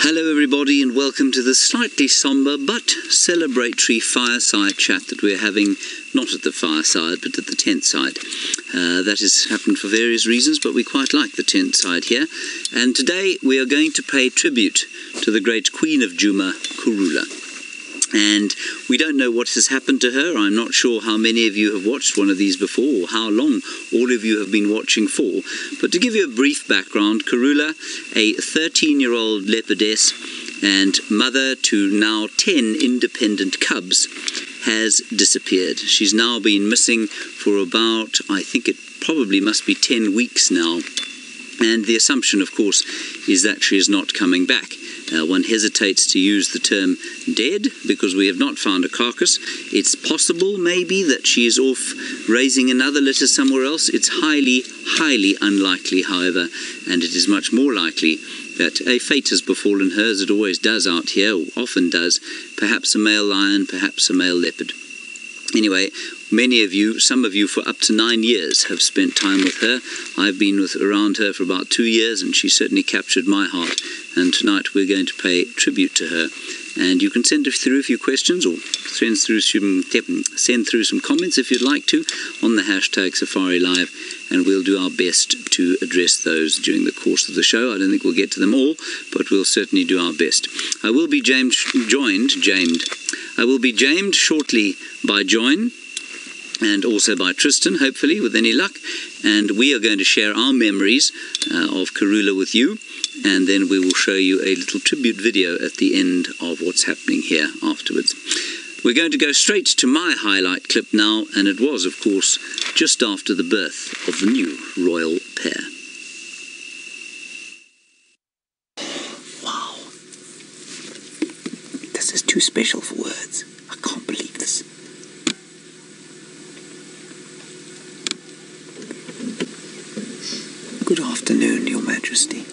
Hello everybody and welcome to the slightly sombre but celebratory fireside chat that we're having, not at the fireside but at the tent side. That has happened for various reasons, but we quite like the tent side here. And today we are going to pay tribute to the great Queen of Djuma, Karula. And we don't know what has happened to her. I'm not sure how many of you have watched one of these before or how long all of you have been watching for. But to give you a brief background, Karula, a 13-year-old leopardess and mother to now 10 independent cubs, has disappeared. She's now been missing for about, I think it probably must be 10 weeks now. And the assumption, of course, is that she is not coming back. One hesitates to use the term dead because we have not found a carcass. It's possible, maybe, that she is off raising another litter somewhere else. It's highly, highly unlikely, however, and it is much more likely that a fate has befallen her, as it always does out here, or often does, perhaps a male lion, perhaps a male leopard. Anyway, many of you, some of you for up to 9 years have spent time with her. I've been around her for about 2 years and she certainly captured my heart. And tonight we're going to pay tribute to her. And you can send through a few questions or send through some comments if you'd like to on the hashtag Safari Live, and we'll do our best to address those during the course of the show. I don't think we'll get to them all, but we'll certainly do our best. I will be jamed shortly by Join, and also by Tristan, hopefully, with any luck. And we are going to share our memories of Karula with you, and then we will show you a little tribute video at the end of what's happening here afterwards. We're going to go straight to my highlight clip now, and it was, of course, just after the birth of the new royal pair. Wow. This is too special for words. I can't believe this. Good afternoon, Your Majesty.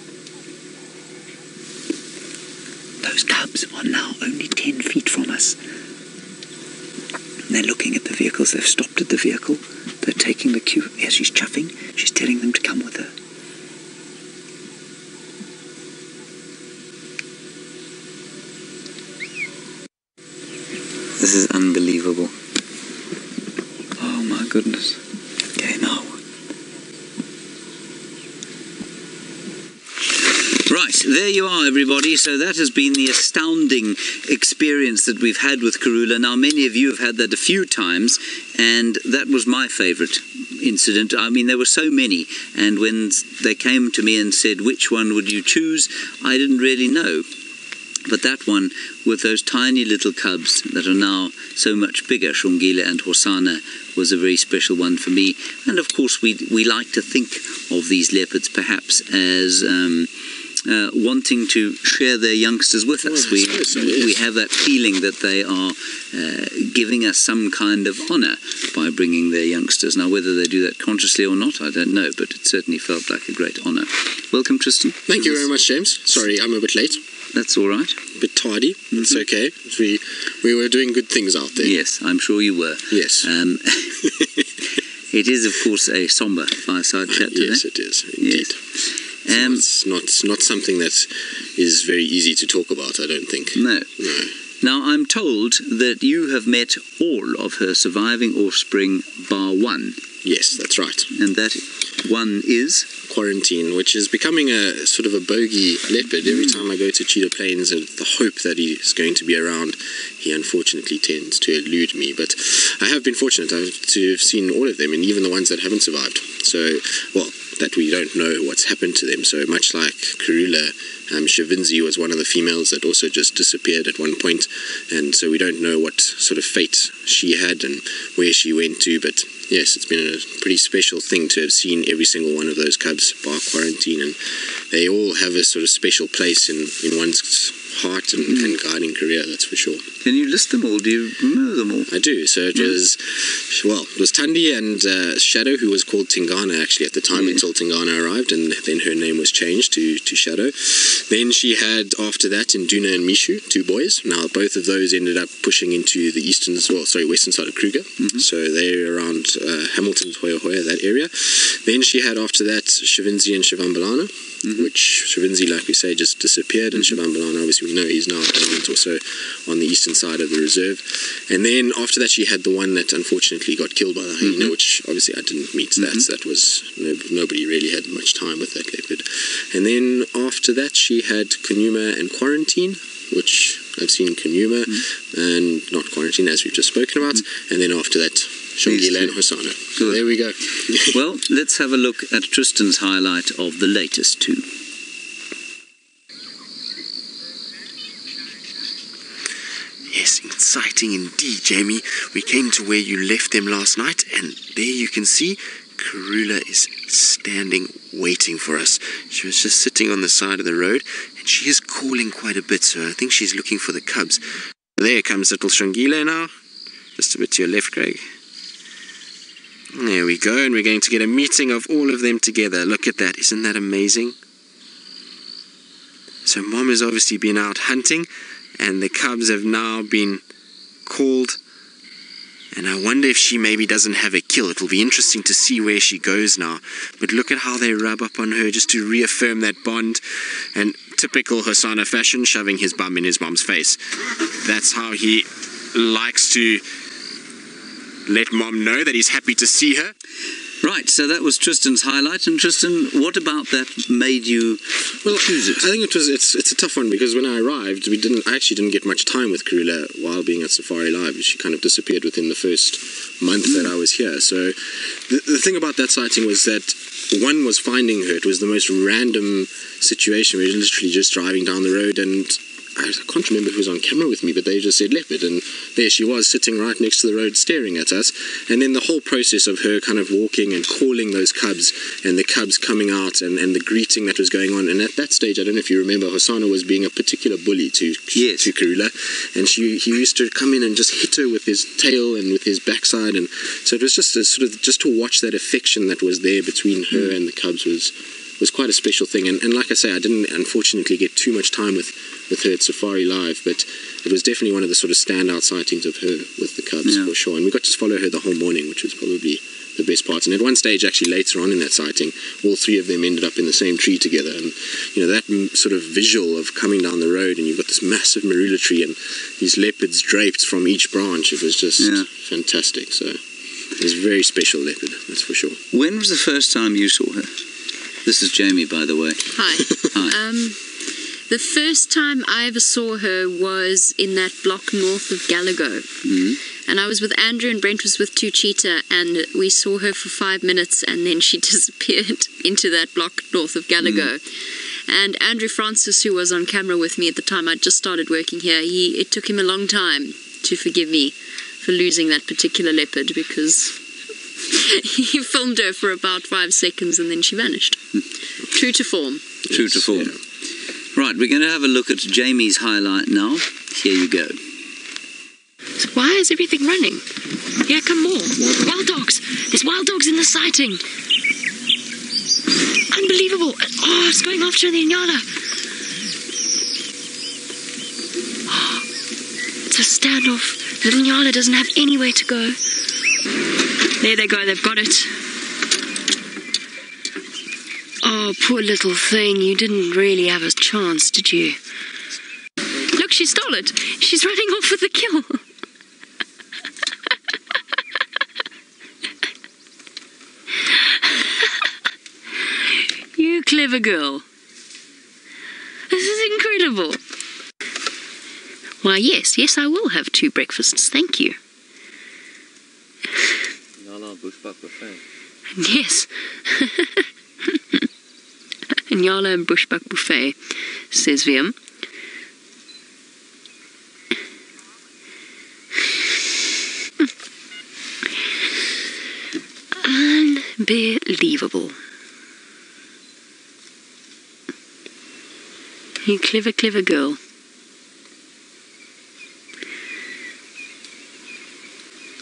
Those cubs are now only 10 feet from us. They're looking at the vehicles. They've stopped at the vehicle. They're taking the cue. Yeah, she's chuffing. She's telling them to come with her. This is unbelievable. Oh my goodness. Okay, now. Right, there you are, everybody. So that has been the astounding experience that we've had with Karula. Now, many of you have had that a few times, and that was my favourite incident. I mean, there were so many, and when they came to me and said, which one would you choose, I didn't really know. But that one, with those tiny little cubs that are now so much bigger, Shongile and Hosana, was a very special one for me. And of course, we like to think of these leopards perhaps as wanting to share their youngsters with us. We have that feeling that they are giving us some kind of honour by bringing their youngsters. Now, whether they do that consciously or not, I don't know, but it certainly felt like a great honour. Welcome, Tristan. Thank you very much, James. Sorry, I'm a bit late. That's all right. A bit tardy. It's okay. We were doing good things out there. Yes, I'm sure you were. Yes. It is, of course, a sombre fireside chat today. Yes, it is, indeed. Yes. It's not something that is very easy to talk about, I don't think. No. No. Now, I'm told that you have met all of her surviving offspring bar one. Yes, that's right. And that one is? Quarantine, which is becoming a sort of a bogey leopard. Every time I go to Cheetah Plains, the hope that he's going to be around, he unfortunately tends to elude me. But I have been fortunate to have seen all of them, and even the ones that haven't survived. So, well, that we don't know what's happened to them. So much like Karula, Shavinzi was one of the females that also just disappeared at one point, and so we don't know what sort of fate she had and where she went to. But yes, it's been a pretty special thing to have seen every single one of those cubs bar quarantine, and they all have a sort of special place in one's heart and guiding career, that's for sure. Can you list them all? Do you remember them all? I do. So it was, it was Tandi and Shadow, who was called Tingana actually at the time until Tingana arrived, and then her name was changed to Shadow. Then she had, after that, Induna and Mishu, 2 boys. Now both of those ended up pushing into the western side of Kruger. So they're around Hamilton, Hoya Hoya, that area. Then she had after that Shivinzi and Shivambalana, which Shivinzi, like we say, just disappeared, and Shivambalana, obviously we know he's now also on the eastern side of the reserve. And then after that she had the one that unfortunately got killed by the hyena, which obviously I didn't meet. That was, nobody really had much time with that leopard. And then after that she had Kunuma and Quarantine, which I've seen Kunuma and not Quarantine, as we've just spoken about. And then after that, Shongila and Hosanna. So there we go. Well, let's have a look at Tristan's highlight of the latest 2. Yes, exciting indeed, Jamie. We came to where you left them last night, and there you can see Karula is standing waiting for us. She was just sitting on the side of the road, and she is calling quite a bit, so I think she's looking for the cubs. There comes little Shongila now. Just a bit to your left, Craig. There we go, and we're going to get a meeting of all of them together. Look at that, isn't that amazing? So Mom has obviously been out hunting, and the cubs have now been called. And I wonder if she maybe doesn't have a kill. It'll be interesting to see where she goes now. But look at how they rub up on her just to reaffirm that bond. And typical Hosanna fashion, shoving his bum in his mom's face. That's how he likes to let Mom know that he's happy to see her. Right, so that was Tristan's highlight. And Tristan, what about that made you choose it? I think it's a tough one, because when I arrived, I actually didn't get much time with Karula while being at Safari Live. She kind of disappeared within the first month that I was here. So the thing about that sighting was that one was finding her. It was the most random situation. We were literally just driving down the road, and I can't remember who was on camera with me, but they just said leopard, and there she was sitting right next to the road staring at us. And then the whole process of her kind of walking and calling those cubs, and the cubs coming out, and the greeting that was going on. And at that stage, I don't know if you remember, Hosanna was being a particular bully to Karula, and he used to come in and just hit her with his tail and with his backside. And so it was just just to watch that affection that was there between her and the cubs was quite a special thing. And like I say, I didn't unfortunately get too much time with her at Safari Live, but it was definitely one of the sort of standout sightings of her with the cubs, for sure. And we got to follow her the whole morning, which was probably the best part. And at one stage, actually later on in that sighting, all 3 of them ended up in the same tree together. And that sort of visual of coming down the road, and you've got this massive marula tree and these leopards draped from each branch, it was just fantastic. So it was a very special leopard, that's for sure. When was the first time you saw her? This is Jamie, by the way. Hi. Hi. The first time I ever saw her was in that block north of Gallagher. And I was with Andrew, and Brent was with 2 cheetah, and we saw her for 5 minutes, and then she disappeared into that block north of Gallagher. And Andrew Francis, who was on camera with me at the time, I'd just started working here, it took him a long time to forgive me for losing that particular leopard, because he filmed her for about 5 seconds and then she vanished. True to form. True to form. Yeah. Right, we're going to have a look at Jamie's highlight now. Here you go. So why is everything running? Yeah, come more. Wild dogs. There's wild dogs in the sighting. Unbelievable. Oh, it's going after the Inyala. Oh, it's a standoff. Little Inyala doesn't have anywhere to go. There they go, they've got it. Oh, poor little thing, you didn't really have a chance, did you? Look, she stole it. She's running off with the kill. You clever girl. This is incredible. Why, yes, I will have 2 breakfasts, thank you. Bushbuck buffet. Yes. Nyala and Bushbuck buffet, says Viam. Unbelievable. You clever, clever girl.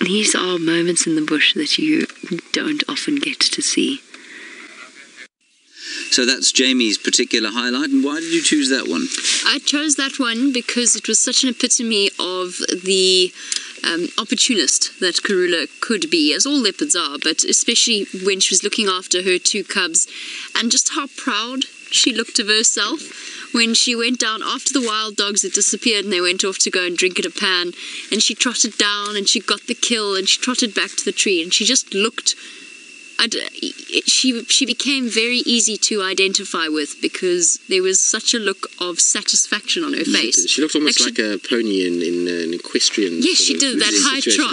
These are moments in the bush that you don't often get to see. So that's Jamie's particular highlight, and why did you choose that one? I chose that one because it was such an epitome of the opportunist that Karula could be, as all leopards are, but especially when she was looking after her 2 cubs, and just how proud she looked of herself when she went down after the wild dogs had disappeared and they went off to go and drink at a pan, and she trotted down and she got the kill and she trotted back to the tree, and she just looked... She became very easy to identify with because there was such a look of satisfaction on her face. She looked almost like a pony in an equestrian. Yes, she did, that high trot.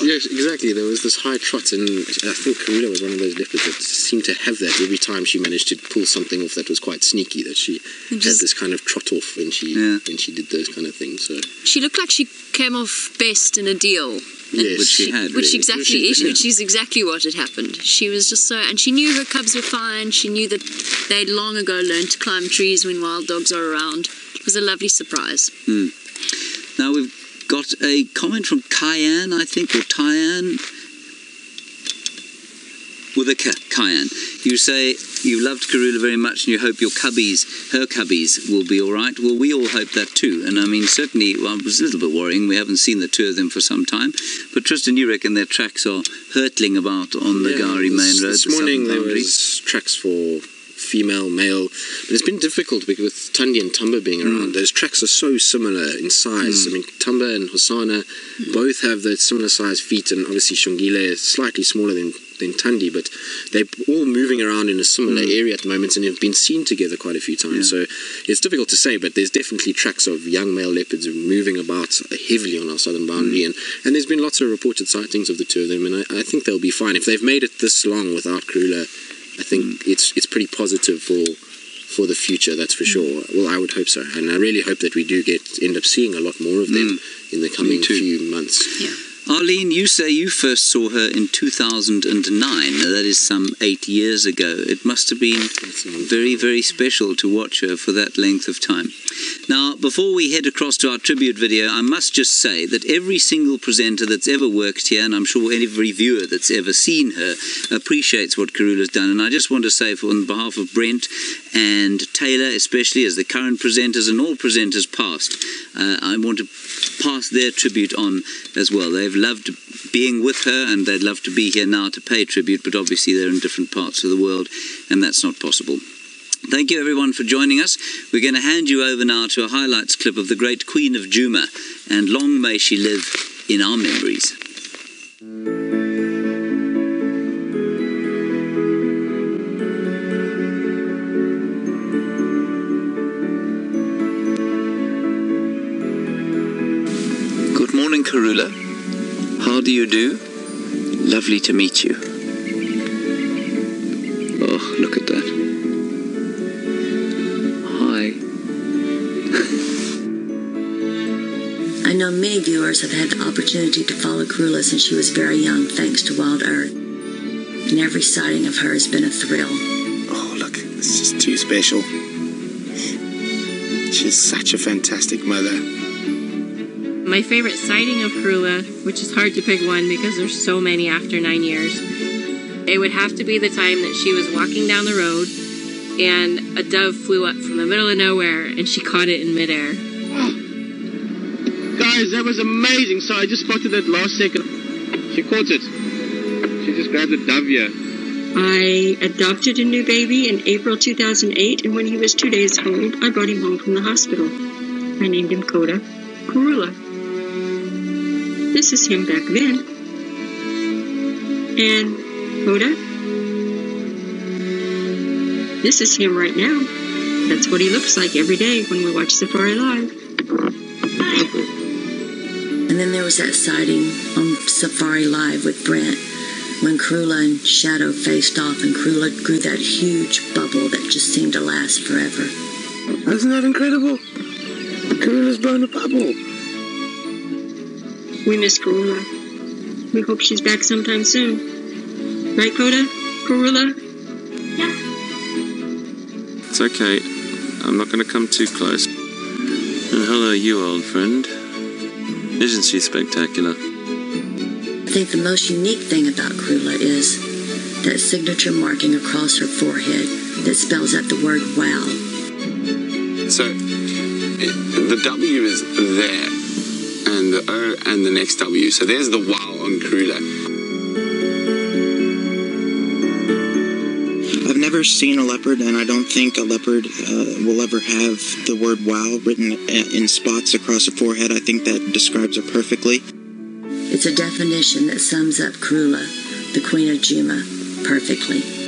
Yes, exactly. There was this high trot, and I think Karula was one of those leopards that seemed to have that every time she managed to pull something off that was quite sneaky, that she had this kind of trot off when she did those kind of things. So she looked like she came off best in a deal. Yes, which is exactly what had happened. She was just so, and she knew her cubs were fine. She knew that they'd long ago learned to climb trees when wild dogs are around. It was a lovely surprise. Now we've got a comment from Cayenne, I think, or Tyann. With a Cayenne. You say you loved Karula very much and you hope her cubbies will be all right. Well, we all hope that too. And I mean, certainly, well, it was a little bit worrying. We haven't seen the 2 of them for some time. But Tristan, you reckon their tracks are hurtling about on the Gowrie main road? This morning there was tracks for female, male, but it's been difficult because with Tundi and Tumba being around, those tracks are so similar in size. I mean, Tumba and Hosana both have the similar size feet, and obviously Shongile is slightly smaller than Tundi, but they're all moving around in a similar area at the moment and have been seen together quite a few times. So it's difficult to say, but there's definitely tracks of young male leopards moving about heavily on our southern boundary, and there's been lots of reported sightings of the 2 of them, and I think they'll be fine. If they've made it this long without Karula, I think it's pretty positive for the future, that's for sure. Well, I would hope so, and I really hope that we do end up seeing a lot more of them in the coming few months. Yeah. Arlene, you say you first saw her in 2009. That is some 8 years ago. It must have been very, very special to watch her for that length of time. Now, before we head across to our tribute video, I must just say that every single presenter that's ever worked here, and I'm sure every viewer that's ever seen her, appreciates what Karula's done. And I just want to say, on behalf of Brent and Taylor, especially as the current presenters and all presenters past, I want to pass their tribute on as well. They've loved being with her and they'd love to be here now to pay tribute, but obviously they're in different parts of the world and that's not possible. Thank you everyone for joining us. We're going to hand you over now to a highlights clip of the great Queen of Djuma, and long may she live in our memories. Good morning, Karula. How do you do? Lovely to meet you. Oh, look at that. Hi. I know many viewers have had the opportunity to follow Karula since she was very young, thanks to Wild Earth. And every sighting of her has been a thrill. Oh, look, it's just too special. She's such a fantastic mother. My favorite sighting of Karula, which is hard to pick one because there's so many after 9 years, it would have to be the time that she was walking down the road and a dove flew up from the middle of nowhere and she caught it in midair. Oh. Guys, that was amazing. So I just spotted that last second. She caught it. She just grabbed a dove here. I adopted a new baby in April 2008, and when he was 2 days old, I brought him home from the hospital. I named him Karula. This is him back then. And Koda, this is him right now. That's what he looks like every day when we watch Safari Live. And then there was that sighting on Safari Live with Brent, when Karula and Shadow faced off and Karula grew that huge bubble that just seemed to last forever. Isn't that incredible? Karula's blown a bubble. We miss Karula. We hope she's back sometime soon. Right, Koda? Karula? Yeah. It's okay. I'm not going to come too close. And hello, you old friend. Isn't she spectacular? think the most unique thing about Karula is that signature marking across her forehead that spells out the word wow. So the W is there, and the O and the next W. So there's the wow on Karula. I've never seen a leopard, and I don't think a leopard will ever have the word wow written in spots across her forehead. I think that describes her perfectly. It's a definition that sums up Karula, the Queen of Djuma, perfectly.